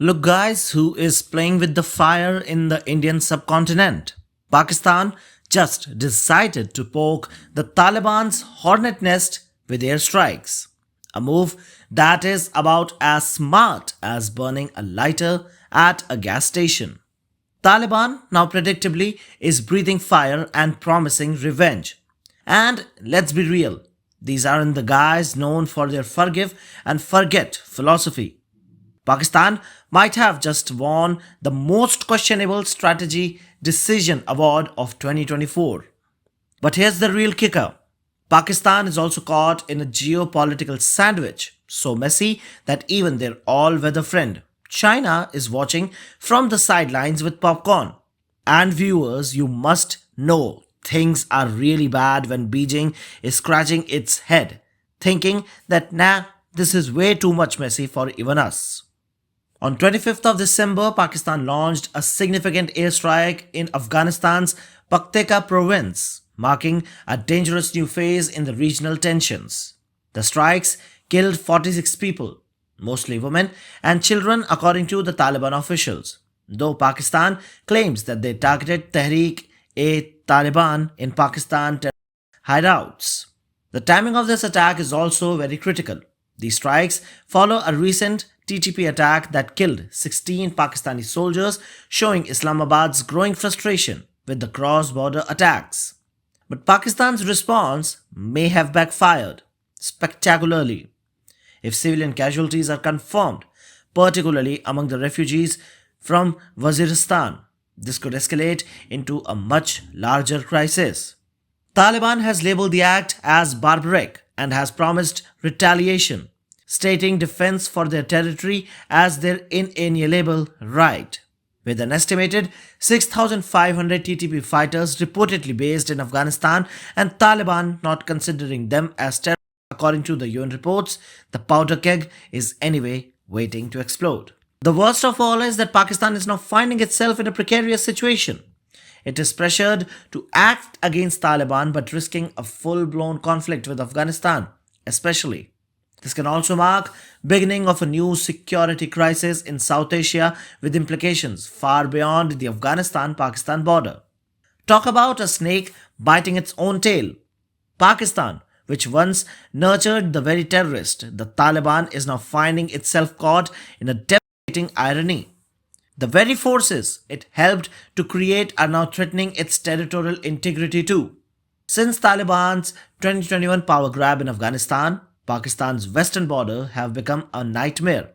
Look, guys, who is playing with the fire in the Indian subcontinent? Pakistan just decided to poke the Taliban's hornet nest with airstrikes. A move that is about as smart as burning a lighter at a gas station. Taliban now predictably is breathing fire and promising revenge. And let's be real, these aren't the guys known for their forgive and forget philosophy. Pakistan might have just won the most questionable strategy decision award of 2024. But here's the real kicker. Pakistan is also caught in a geopolitical sandwich, so messy that even their all weather friend, China, is watching from the sidelines with popcorn. And viewers, you must know things are really bad when Beijing is scratching its head, thinking that this is way too much messy for even us. On 25th of December, Pakistan launched a significant airstrike in Afghanistan's Paktika province, marking a dangerous new phase in the regional tensions. The strikes killed 46 people, mostly women and children according to the Taliban officials, though Pakistan claims that they targeted Tehreek-e-Taliban in Pakistan hideouts. The timing of this attack is also very critical. These strikes follow a recent TTP attack that killed 16 Pakistani soldiers, showing Islamabad's growing frustration with the cross border attacks. But Pakistan's response may have backfired spectacularly. If civilian casualties are confirmed, particularly among the refugees from Waziristan, this could escalate into a much larger crisis. Taliban has labeled the act as barbaric and has promised retaliation, stating defense for their territory as their inalienable right. With an estimated 6,500 TTP fighters reportedly based in Afghanistan and Taliban not considering them as terrorists, according to the UN reports, the powder keg is anyway waiting to explode. The worst of all is that Pakistan is now finding itself in a precarious situation. It is pressured to act against Taliban but risking a full-blown conflict with Afghanistan, especially. This can also mark beginning of a new security crisis in South Asia with implications far beyond the Afghanistan-Pakistan border. Talk about a snake biting its own tail. Pakistan, which once nurtured the very terrorist, the Taliban is now finding itself caught in a devastating irony. The very forces it helped to create are now threatening its territorial integrity too. Since Taliban's 2021 power grab in Afghanistan, Pakistan's western border have become a nightmare.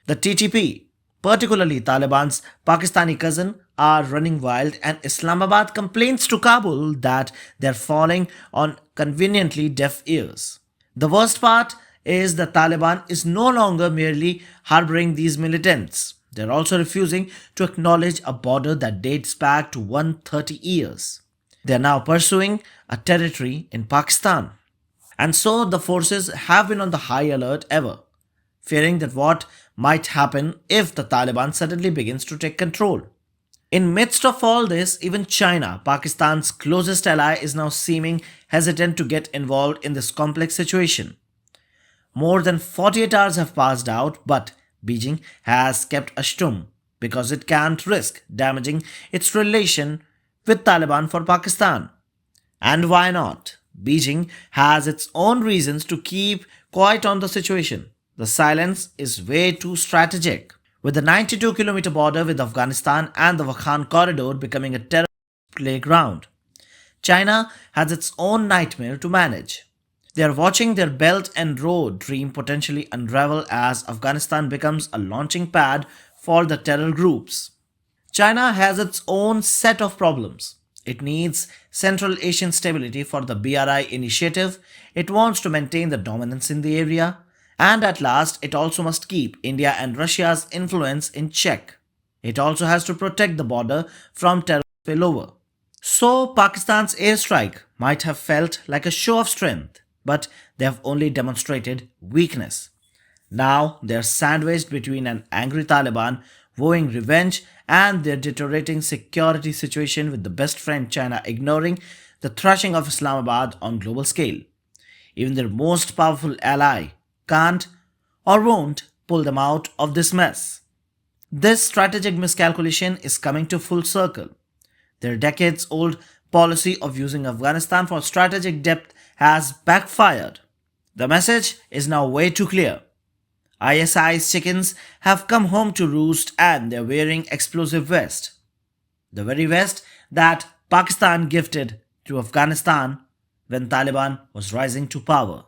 The TTP, particularly Taliban's Pakistani cousin, are running wild and Islamabad complains to Kabul that they're falling on conveniently deaf ears. The worst part is the Taliban is no longer merely harboring these militants. They're also refusing to acknowledge a border that dates back to 130 years. They're now pursuing a territory in Pakistan. And so the forces have been on the high alert ever, fearing that what might happen if the Taliban suddenly begins to take control. In midst of all this, even China, Pakistan's closest ally, is now seeming hesitant to get involved in this complex situation. More than 48 hours have passed out, but Beijing has kept a stum because it can't risk damaging its relation with Taliban for Pakistan. And why not? Beijing has its own reasons to keep quiet on the situation. The silence is way too strategic. With the 92-kilometer border with Afghanistan and the Wakhan corridor becoming a terror playground, China has its own nightmare to manage. They are watching their Belt and Road dream potentially unravel as Afghanistan becomes a launching pad for the terror groups. China has its own set of problems. It needs Central Asian stability for the BRI initiative, it wants to maintain the dominance in the area, and at last it also must keep India and Russia's influence in check. It also has to protect the border from terror spillover. So Pakistan's airstrike might have felt like a show of strength, but they have only demonstrated weakness. Now they are sandwiched between an angry Taliban vowing revenge and their deteriorating security situation with the best friend China ignoring the thrashing of Islamabad on global scale. Even their most powerful ally can't or won't pull them out of this mess. This strategic miscalculation is coming to full circle. Their decades old policy of using Afghanistan for strategic depth has backfired. The message is now way too clear. ISI's chickens have come home to roost and they're wearing explosive vest. The very vest that Pakistan gifted to Afghanistan when Taliban was rising to power.